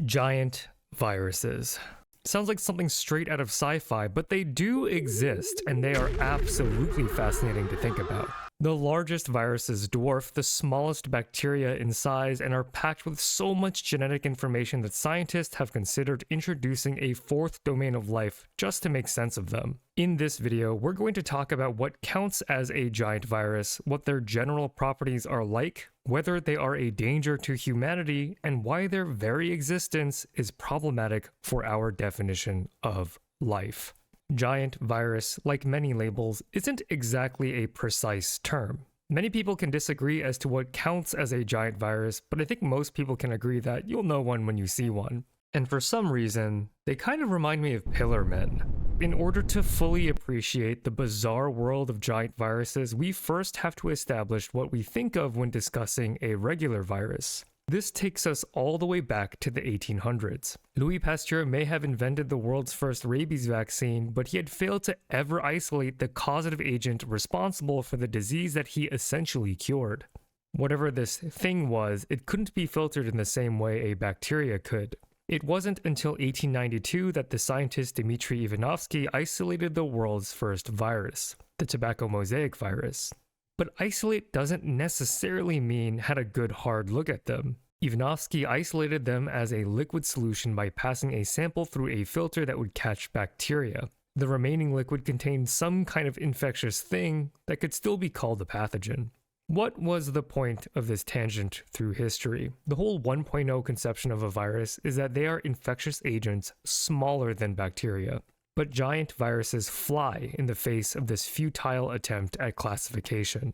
Giant viruses. Sounds like something straight out of sci-fi, but they do exist, and they are absolutely fascinating to think about. The largest viruses dwarf the smallest bacteria in size and are packed with so much genetic information that scientists have considered introducing a fourth domain of life just to make sense of them. In this video, we're going to talk about what counts as a giant virus, what their general properties are like, whether they are a danger to humanity, and why their very existence is problematic for our definition of life. Giant virus, like many labels, isn't exactly a precise term. Many people can disagree as to what counts as a giant virus, but I think most people can agree that you'll know one when you see one. And for some reason, they kind of remind me of pillar men. In order to fully appreciate the bizarre world of giant viruses, we first have to establish what we think of when discussing a regular virus. This takes us all the way back to the 1800s. Louis Pasteur may have invented the world's first rabies vaccine, but he had failed to ever isolate the causative agent responsible for the disease that he essentially cured. Whatever this thing was, it couldn't be filtered in the same way a bacteria could. It wasn't until 1892 that the scientist Dmitry Ivanovsky isolated the world's first virus, the tobacco mosaic virus. But isolate doesn't necessarily mean had a good hard look at them. Ivanovsky isolated them as a liquid solution by passing a sample through a filter that would catch bacteria. The remaining liquid contained some kind of infectious thing that could still be called a pathogen. What was the point of this tangent through history? The whole 1.0 conception of a virus is that they are infectious agents smaller than bacteria. But giant viruses fly in the face of this futile attempt at classification.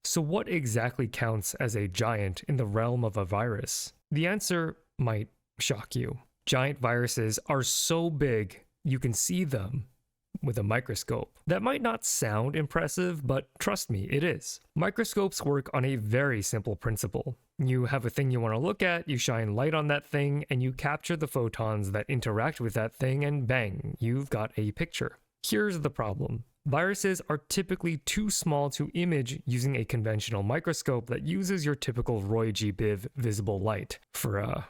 So what exactly counts as a giant in the realm of a virus? The answer might shock you. Giant viruses are so big you can see them with a microscope. That might not sound impressive, but trust me, it is. Microscopes work on a very simple principle. You have a thing you want to look at, you shine light on that thing, and you capture the photons that interact with that thing, and bang, you've got a picture. Here's the problem. Viruses are typically too small to image using a conventional microscope that uses your typical Roy G. Biv visible light for,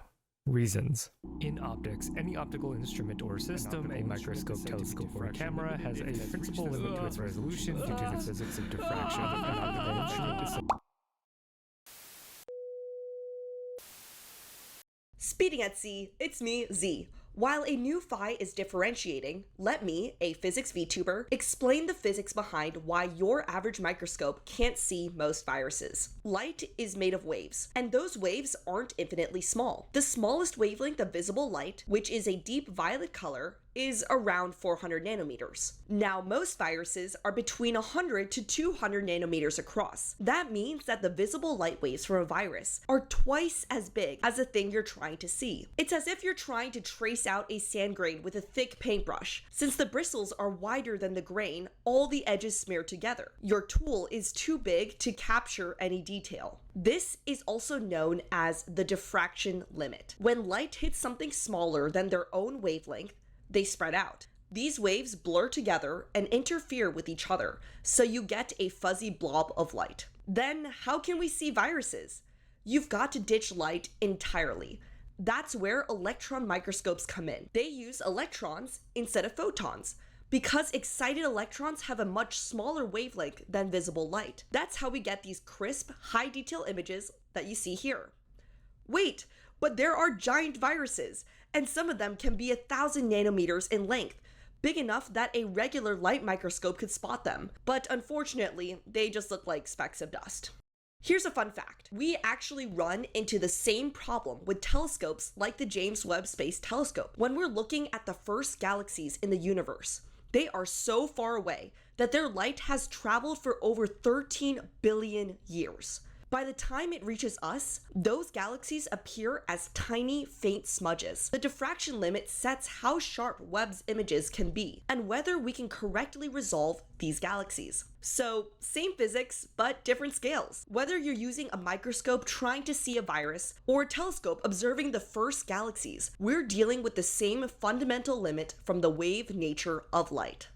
reasons. In optics, any optical instrument or system, a microscope, telescope, or a camera, has a principal limit to its resolution due to the physics of diffraction. An optical instrument is Speeding at sea, it's me, Z. While a new phi is differentiating, let me, a physics VTuber, explain the physics behind why your average microscope can't see most viruses. Light is made of waves, and those waves aren't infinitely small. The smallest wavelength of visible light, which is a deep violet color, is around 400 nanometers. Now, most viruses are between 100 to 200 nanometers across. That means that the visible light waves from a virus are twice as big as the thing you're trying to see. It's as if you're trying to trace out a sand grain with a thick paintbrush. Since the bristles are wider than the grain, all the edges smear together. Your tool is too big to capture any detail. This is also known as the diffraction limit. When light hits something smaller than their own wavelength, they spread out. These waves blur together and interfere with each other, so you get a fuzzy blob of light. Then, how can we see viruses? You've got to ditch light entirely. That's where electron microscopes come in. They use electrons instead of photons, because excited electrons have a much smaller wavelength than visible light. That's how we get these crisp, high-detail images that you see here. Wait, but there are giant viruses, and some of them can be 1,000 nanometers in length, big enough that a regular light microscope could spot them. But unfortunately, they just look like specks of dust. Here's a fun fact. We actually run into the same problem with telescopes like the James Webb Space Telescope. When we're looking at the first galaxies in the universe, they are so far away that their light has traveled for over 13 billion years. By the time it reaches us, those galaxies appear as tiny, faint smudges. The diffraction limit sets how sharp Webb's images can be, and whether we can correctly resolve these galaxies. So, same physics, but different scales. Whether you're using a microscope trying to see a virus, or a telescope observing the first galaxies, we're dealing with the same fundamental limit from the wave nature of light.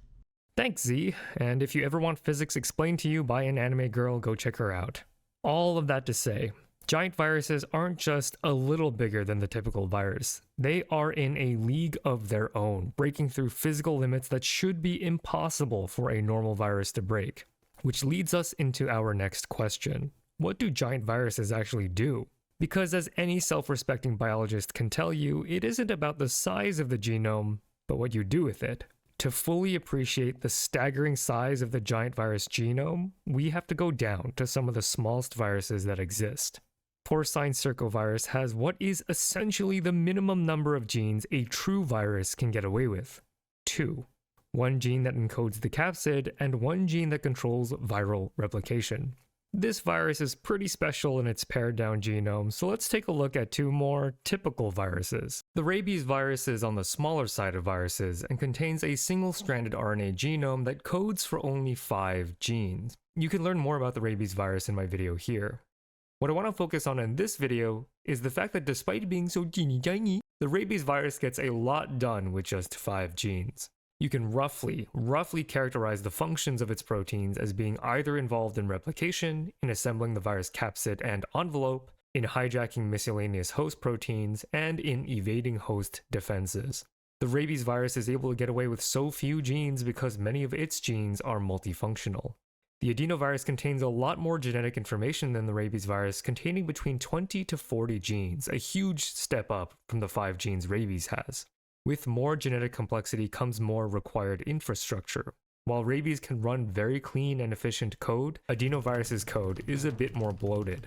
Thanks, Z, and if you ever want physics explained to you by an anime girl, go check her out. All of that to say, Giant viruses aren't just a little bigger than the typical virus. They are in a league of their own, breaking through physical limits that should be impossible for a normal virus to break. Which leads us into our next question. What do giant viruses actually do? Because as any self-respecting biologist can tell you, it isn't about the size of the genome, but what you do with it. To fully appreciate the staggering size of the giant virus genome, we have to go down to some of the smallest viruses that exist. Porcine circovirus has what is essentially the minimum number of genes a true virus can get away with. 2. One gene that encodes the capsid, and one gene that controls viral replication. This virus is pretty special in its pared down genome, so let's take a look at two more typical viruses. The rabies virus is on the smaller side of viruses and contains a single-stranded RNA genome that codes for only 5 genes. You can learn more about the rabies virus in my video here. What I want to focus on in this video is the fact that despite being so teeny tiny, the rabies virus gets a lot done with just 5 genes. You can roughly characterize the functions of its proteins as being either involved in replication, in assembling the virus capsid and envelope, in hijacking miscellaneous host proteins, and in evading host defenses. The rabies virus is able to get away with so few genes because many of its genes are multifunctional. The adenovirus contains a lot more genetic information than the rabies virus, containing between 20 to 40 genes, a huge step up from the 5 genes rabies has. With more genetic complexity comes more required infrastructure. While rabies can run very clean and efficient code, adenovirus's code is a bit more bloated.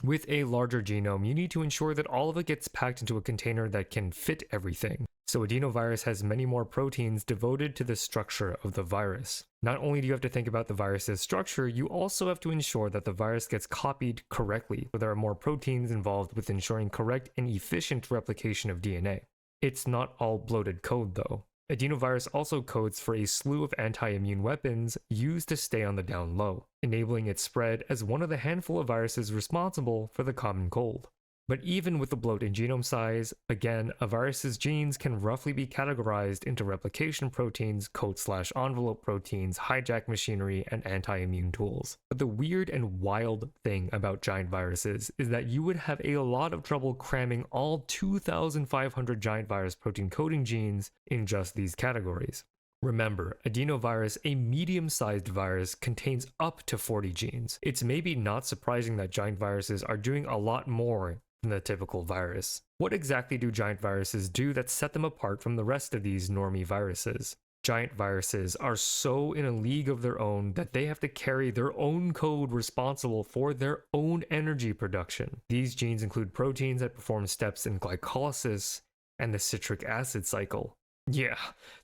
With a larger genome, you need to ensure that all of it gets packed into a container that can fit everything. So adenovirus has many more proteins devoted to the structure of the virus. Not only do you have to think about the virus's structure, you also have to ensure that the virus gets copied correctly, so there are more proteins involved with ensuring correct and efficient replication of DNA. It's not all bloated code though. Adenovirus also codes for a slew of anti-immune weapons used to stay on the down low, enabling its spread as one of the handful of viruses responsible for the common cold. But even with the bloat in genome size, again, a virus's genes can roughly be categorized into replication proteins, coat/envelope proteins, hijack machinery, and anti-immune tools. But the weird and wild thing about giant viruses is that you would have a lot of trouble cramming all 2,500 giant virus protein coding genes in just these categories. Remember, adenovirus, a medium-sized virus, contains up to 40 genes. It's maybe not surprising that giant viruses are doing a lot more than the typical virus. What exactly do giant viruses do that set them apart from the rest of these normie viruses? Giant viruses are so in a league of their own that they have to carry their own code responsible for their own energy production. These genes include proteins that perform steps in glycolysis and the citric acid cycle. Yeah,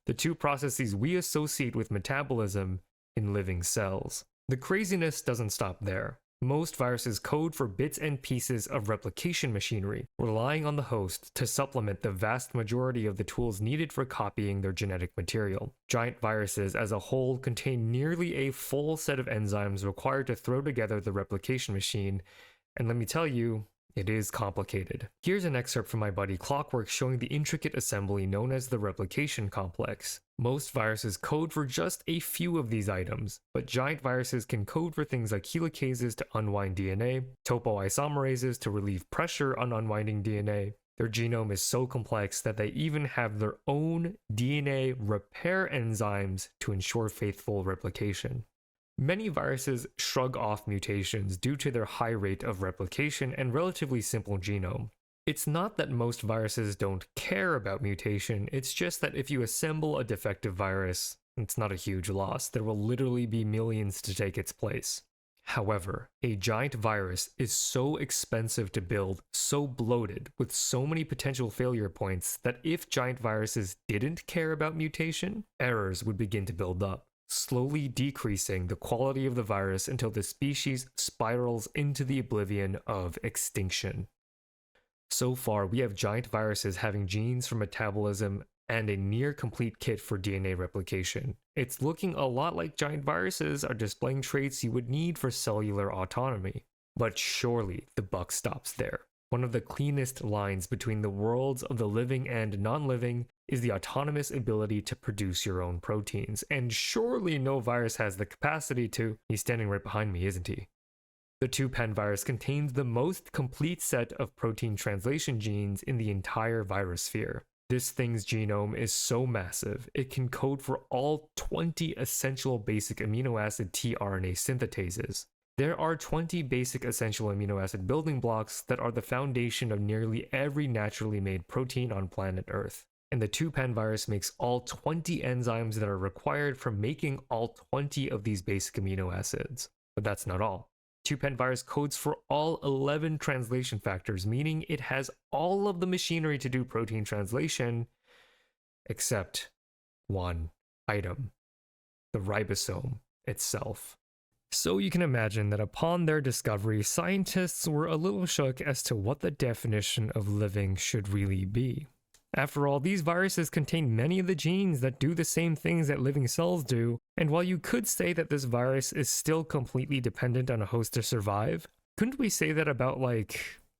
the two processes we associate with metabolism in living cells. The craziness doesn't stop there. Most viruses code for bits and pieces of replication machinery, relying on the host to supplement the vast majority of the tools needed for copying their genetic material. Giant viruses as a whole contain nearly a full set of enzymes required to throw together the replication machine, and let me tell you, it is complicated. Here's an excerpt from my buddy Clockwork showing the intricate assembly known as the replication complex. Most viruses code for just a few of these items, but giant viruses can code for things like helicases to unwind DNA, topoisomerases to relieve pressure on unwinding DNA. Their genome is so complex that they even have their own DNA repair enzymes to ensure faithful replication. Many viruses shrug off mutations due to their high rate of replication and relatively simple genome. It's not that most viruses don't care about mutation, it's just that if you assemble a defective virus, it's not a huge loss. There will literally be millions to take its place. However, a giant virus is so expensive to build, so bloated, with so many potential failure points that if giant viruses didn't care about mutation, errors would begin to build up, slowly decreasing the quality of the virus until the species spirals into the oblivion of extinction. So far, we have giant viruses having genes for metabolism and a near-complete kit for DNA replication. It's looking a lot like giant viruses are displaying traits you would need for cellular autonomy. But surely the buck stops there. One of the cleanest lines between the worlds of the living and non-living is the autonomous ability to produce your own proteins, and surely no virus has the capacity to. He's standing right behind me, isn't he? The 2-pen virus contains the most complete set of protein translation genes in the entire virus sphere. This thing's genome is so massive, it can code for all 20 essential basic amino acid tRNA synthetases. There are 20 basic essential amino acid building blocks that are the foundation of nearly every naturally made protein on planet Earth. And the 2-pen virus makes all 20 enzymes that are required for making all 20 of these basic amino acids. But that's not all. 2-pen virus codes for all 11 translation factors, meaning it has all of the machinery to do protein translation, except one item, the ribosome itself. So you can imagine that upon their discovery, scientists were a little shook as to what the definition of living should really be. After all, these viruses contain many of the genes that do the same things that living cells do, and while you could say that this virus is still completely dependent on a host to survive, couldn't we say that about,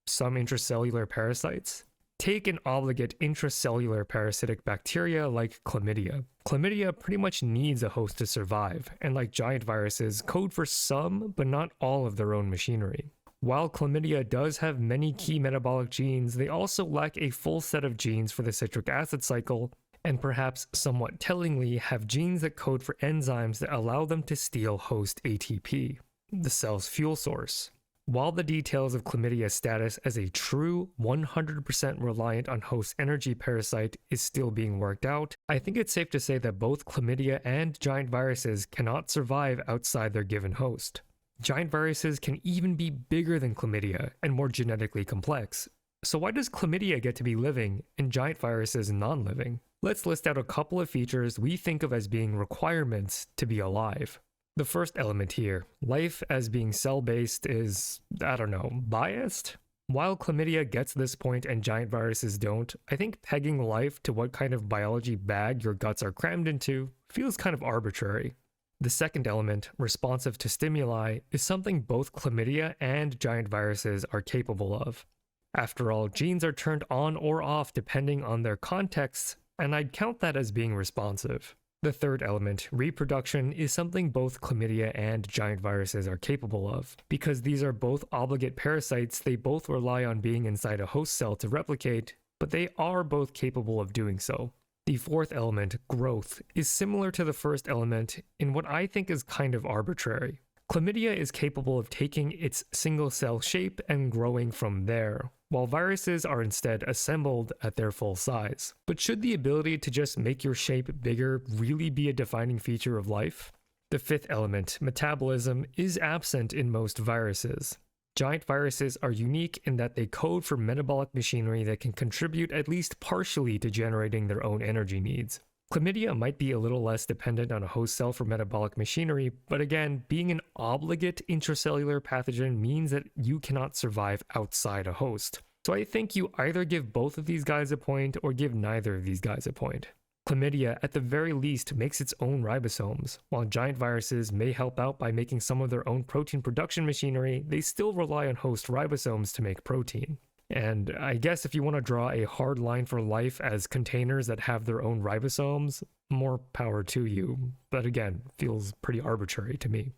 some intracellular parasites? Take an obligate intracellular parasitic bacteria like chlamydia. Chlamydia pretty much needs a host to survive, and like giant viruses, code for some, but not all of their own machinery. While chlamydia does have many key metabolic genes, they also lack a full set of genes for the citric acid cycle, and perhaps somewhat tellingly have genes that code for enzymes that allow them to steal host ATP, the cell's fuel source. While the details of chlamydia's status as a true 100% reliant on host energy parasite is still being worked out, I think it's safe to say that both chlamydia and giant viruses cannot survive outside their given host. Giant viruses can even be bigger than chlamydia and more genetically complex. So why does chlamydia get to be living and giant viruses non-living? Let's list out a couple of features we think of as being requirements to be alive. The first element here, life as being cell-based, is, biased? While chlamydia gets this point and giant viruses don't, I think pegging life to what kind of biology bag your guts are crammed into feels kind of arbitrary. The second element, responsive to stimuli, is something both chlamydia and giant viruses are capable of. After all, genes are turned on or off depending on their contexts, and I'd count that as being responsive. The third element, reproduction, is something both chlamydia and giant viruses are capable of. Because these are both obligate parasites, they both rely on being inside a host cell to replicate, but they are both capable of doing so. The fourth element, growth, is similar to the first element in what I think is kind of arbitrary. Chlamydia is capable of taking its single-cell shape and growing from there, while viruses are instead assembled at their full size. But should the ability to just make your shape bigger really be a defining feature of life? The fifth element, metabolism, is absent in most viruses. Giant viruses are unique in that they code for metabolic machinery that can contribute at least partially to generating their own energy needs. Chlamydia might be a little less dependent on a host cell for metabolic machinery, but again, being an obligate intracellular pathogen means that you cannot survive outside a host. So I think you either give both of these guys a point or give neither of these guys a point. Chlamydia, at the very least, makes its own ribosomes. While giant viruses may help out by making some of their own protein production machinery, they still rely on host ribosomes to make protein. And I guess if you want to draw a hard line for life as containers that have their own ribosomes, more power to you. But again, feels pretty arbitrary to me.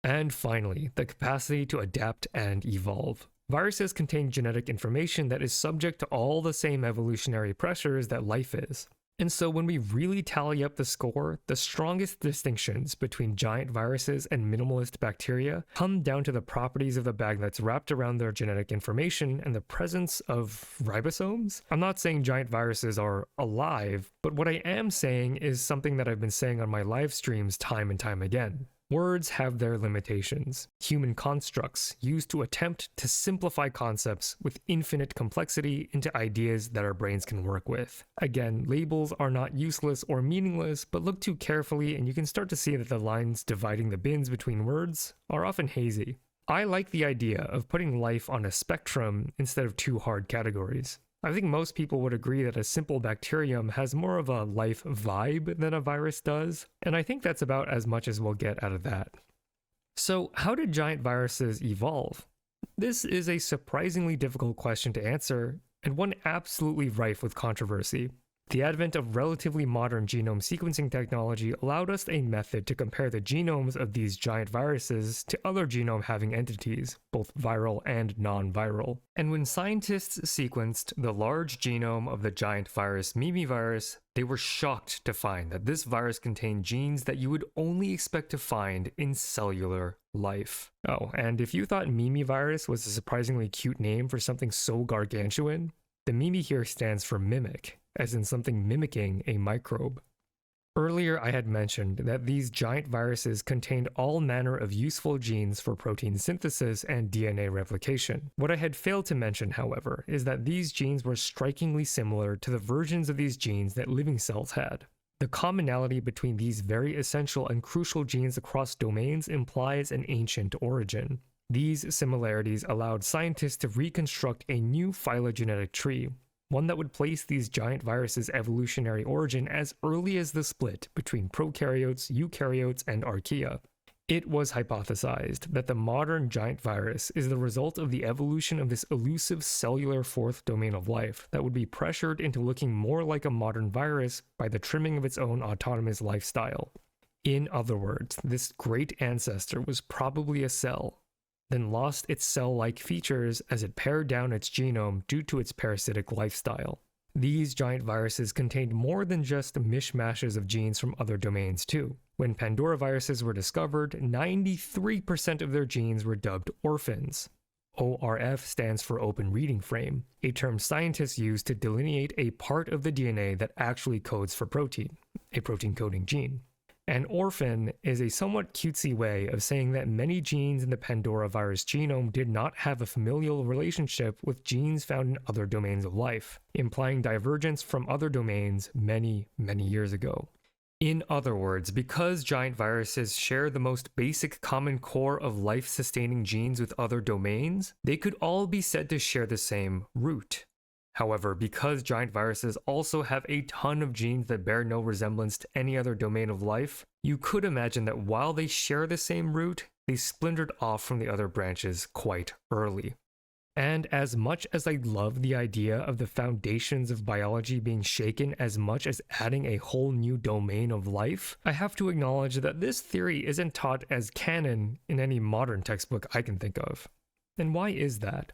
And finally, the capacity to adapt and evolve. Viruses contain genetic information that is subject to all the same evolutionary pressures that life is. And so when we really tally up the score, the strongest distinctions between giant viruses and minimalist bacteria come down to the properties of the bag that's wrapped around their genetic information and the presence of ribosomes. I'm not saying giant viruses are alive, but what I am saying is something that I've been saying on my live streams time and time again. Words have their limitations. Human constructs used to attempt to simplify concepts with infinite complexity into ideas that our brains can work with. Again, labels are not useless or meaningless, but look too carefully and you can start to see that the lines dividing the bins between words are often hazy. I like the idea of putting life on a spectrum instead of two hard categories. I think most people would agree that a simple bacterium has more of a life vibe than a virus does, and I think that's about as much as we'll get out of that. So, how did giant viruses evolve? This is a surprisingly difficult question to answer, and one absolutely rife with controversy. The advent of relatively modern genome sequencing technology allowed us a method to compare the genomes of these giant viruses to other genome-having entities, both viral and non-viral. And when scientists sequenced the large genome of the giant virus mimivirus, they were shocked to find that this virus contained genes that you would only expect to find in cellular life. Oh, and if you thought mimivirus was a surprisingly cute name for something so gargantuan, the mimi here stands for mimic, as in something mimicking a microbe. Earlier I had mentioned that these giant viruses contained all manner of useful genes for protein synthesis and DNA replication. What I had failed to mention, however, is that these genes were strikingly similar to the versions of these genes that living cells had. The commonality between these very essential and crucial genes across domains implies an ancient origin. These similarities allowed scientists to reconstruct a new phylogenetic tree, one that would place these giant viruses' evolutionary origin as early as the split between prokaryotes, eukaryotes, and archaea. It was hypothesized that the modern giant virus is the result of the evolution of this elusive cellular fourth domain of life that would be pressured into looking more like a modern virus by the trimming of its own autonomous lifestyle. In other words, this great ancestor was probably a cell, then lost its cell-like features as it pared down its genome due to its parasitic lifestyle. These giant viruses contained more than just mishmashes of genes from other domains too. When Pandora viruses were discovered, 93% of their genes were dubbed orphans. ORF stands for open reading frame, a term scientists use to delineate a part of the DNA that actually codes for protein, a protein coding gene. An orphan is a somewhat cutesy way of saying that many genes in the Pandora virus genome did not have a familial relationship with genes found in other domains of life, implying divergence from other domains many, many years ago. In other words, because giant viruses share the most basic common core of life-sustaining genes with other domains, they could all be said to share the same root. However, because giant viruses also have a ton of genes that bear no resemblance to any other domain of life, you could imagine that while they share the same root, they splintered off from the other branches quite early. And as much as I love the idea of the foundations of biology being shaken as much as adding a whole new domain of life, I have to acknowledge that this theory isn't taught as canon in any modern textbook I can think of. And why is that?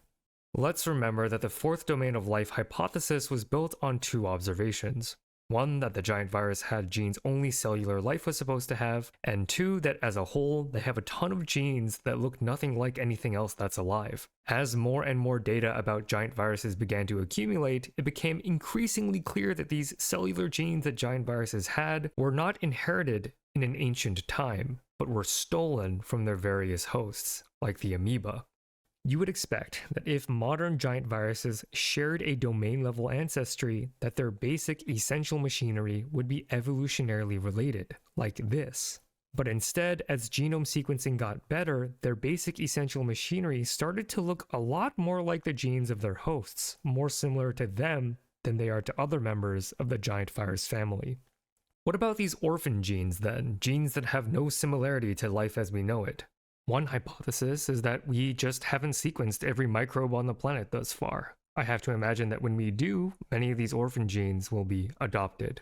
Let's remember that the fourth domain of life hypothesis was built on two observations. One, that the giant virus had genes only cellular life was supposed to have, and two, that as a whole, they have a ton of genes that look nothing like anything else that's alive. As more and more data about giant viruses began to accumulate, it became increasingly clear that these cellular genes that giant viruses had were not inherited in an ancient time, but were stolen from their various hosts, like the amoeba. You would expect that if modern giant viruses shared a domain-level ancestry, that their basic essential machinery would be evolutionarily related, like this. But instead, as genome sequencing got better, their basic essential machinery started to look a lot more like the genes of their hosts, more similar to them than they are to other members of the giant virus family. What about these orphan genes then? Genes that have no similarity to life as we know it? One hypothesis is that we just haven't sequenced every microbe on the planet thus far. I have to imagine that when we do, many of these orphan genes will be adopted.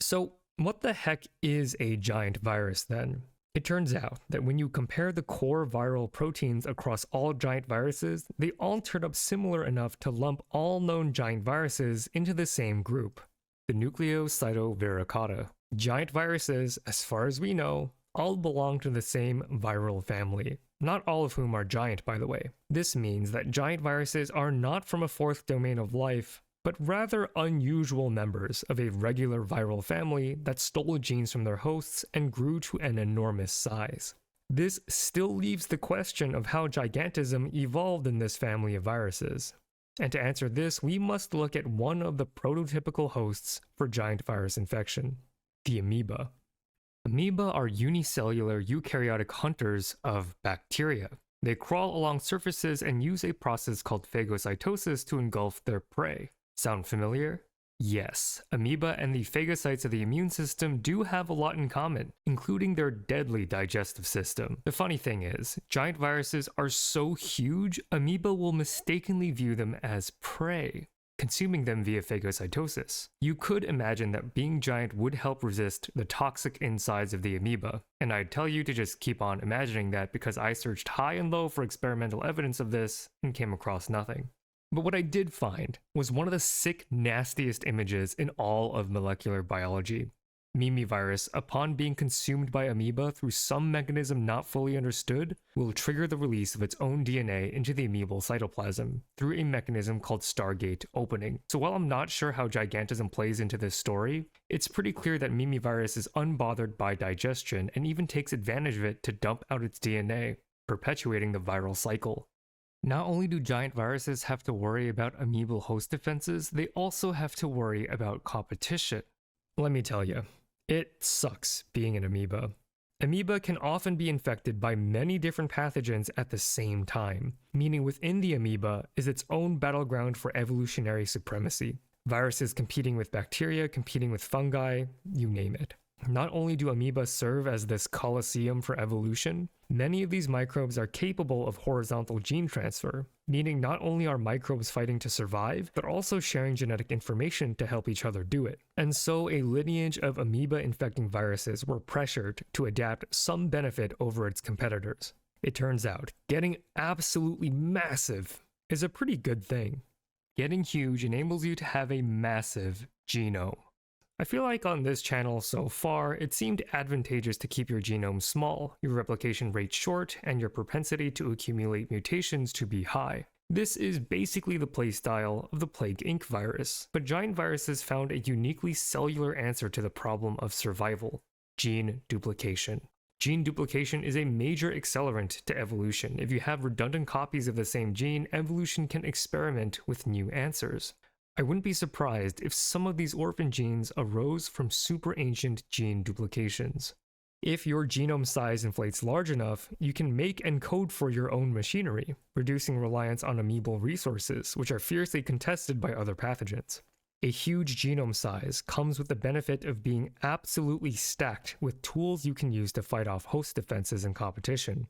So, what the heck is a giant virus then? It turns out that when you compare the core viral proteins across all giant viruses, they all turn up similar enough to lump all known giant viruses into the same group, the nucleocytoviricata. Giant viruses, as far as we know, all belong to the same viral family, not all of whom are giant, by the way. This means that giant viruses are not from a fourth domain of life, but rather unusual members of a regular viral family that stole genes from their hosts and grew to an enormous size. This still leaves the question of how gigantism evolved in this family of viruses. And to answer this, we must look at one of the prototypical hosts for giant virus infection, the amoeba. Amoeba are unicellular eukaryotic hunters of bacteria. They crawl along surfaces and use a process called phagocytosis to engulf their prey. Sound familiar? Yes, amoeba and the phagocytes of the immune system do have a lot in common, including their deadly digestive system. The funny thing is, giant viruses are so huge, amoeba will mistakenly view them as prey. consuming them via phagocytosis. You could imagine that being giant would help resist the toxic insides of the amoeba, and I'd tell you to just keep on imagining that because I searched high and low for experimental evidence of this and came across nothing. But what I did find was one of the sick, nastiest images in all of molecular biology. Mimivirus, upon being consumed by amoeba through some mechanism not fully understood, will trigger the release of its own DNA into the amoebal cytoplasm through a mechanism called Stargate opening. So while I'm not sure how gigantism plays into this story, it's pretty clear that Mimivirus is unbothered by digestion and even takes advantage of it to dump out its DNA, perpetuating the viral cycle. Not only do giant viruses have to worry about amoebal host defenses, they also have to worry about competition. Let me tell you. It sucks being an amoeba. Amoeba can often be infected by many different pathogens at the same time, meaning within the amoeba is its own battleground for evolutionary supremacy. Viruses competing with bacteria, competing with fungi, you name it. Not only do amoeba serve as this coliseum for evolution, many of these microbes are capable of horizontal gene transfer, meaning not only are microbes fighting to survive, but also sharing genetic information to help each other do it. And so a lineage of amoeba-infecting viruses were pressured to adapt some benefit over its competitors. It turns out, getting absolutely massive is a pretty good thing. Getting huge enables you to have a massive genome. I feel like on this channel so far, it seemed advantageous to keep your genome small, your replication rate short, and your propensity to accumulate mutations to be high. This is basically the playstyle of the Plague Inc. virus, but giant viruses found a uniquely cellular answer to the problem of survival: gene duplication. Gene duplication is a major accelerant to evolution. If you have redundant copies of the same gene, evolution can experiment with new answers. I wouldn't be surprised if some of these orphan genes arose from super ancient gene duplications. If your genome size inflates large enough, you can make and code for your own machinery, reducing reliance on amoebal resources, which are fiercely contested by other pathogens. A huge genome size comes with the benefit of being absolutely stacked with tools you can use to fight off host defenses and competition,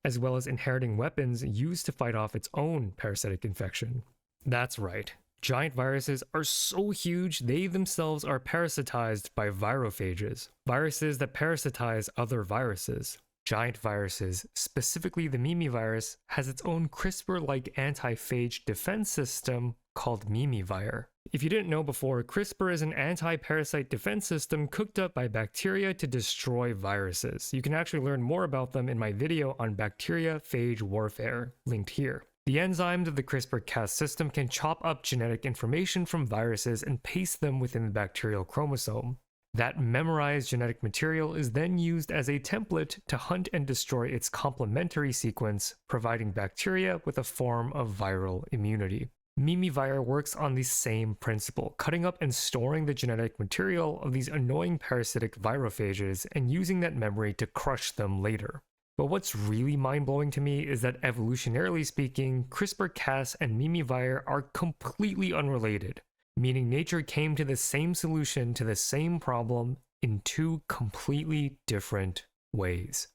as well as inheriting weapons used to fight off its own parasitic infection. That's right. Giant viruses are so huge they themselves are parasitized by virophages, viruses that parasitize other viruses. Giant viruses, specifically the Mimivirus, has its own CRISPR-like anti-phage defense system called Mimivire. If you didn't know before, CRISPR is an anti-parasite defense system cooked up by bacteria to destroy viruses. You can actually learn more about them in my video on bacteriophage warfare, linked here. The enzymes of the CRISPR-Cas system can chop up genetic information from viruses and paste them within the bacterial chromosome. That memorized genetic material is then used as a template to hunt and destroy its complementary sequence, providing bacteria with a form of viral immunity. Mimivire works on the same principle, cutting up and storing the genetic material of these annoying parasitic virophages and using that memory to crush them later. But what's really mind-blowing to me is that evolutionarily speaking, CRISPR-Cas and Mimivire are completely unrelated, meaning nature came to the same solution to the same problem in two completely different ways.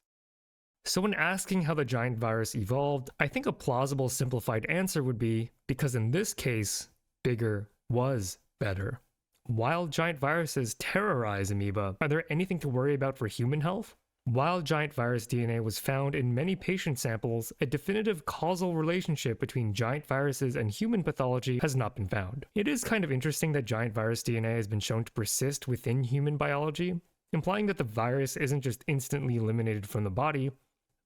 So when asking how the giant virus evolved, I think a plausible simplified answer would be because in this case, bigger was better. While giant viruses terrorize amoeba, are there anything to worry about for human health? While giant virus DNA was found in many patient samples, a definitive causal relationship between giant viruses and human pathology has not been found. It is kind of interesting that giant virus DNA has been shown to persist within human biology, implying that the virus isn't just instantly eliminated from the body,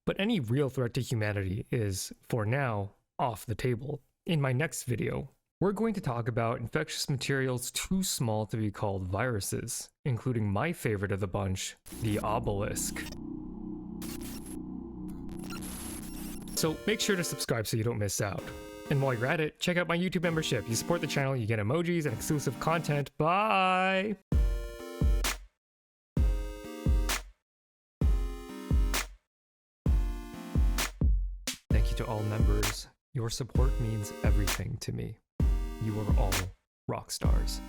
but any real threat to humanity is, for now, off the table. In my next video, we're going to talk about infectious materials too small to be called viruses, including my favorite of the bunch, the obelisk. So make sure to subscribe so you don't miss out. And while you're at it, check out my YouTube membership. You support the channel, you get emojis and exclusive content. Bye! Thank you to all members. Your support means everything to me. You are all rock stars.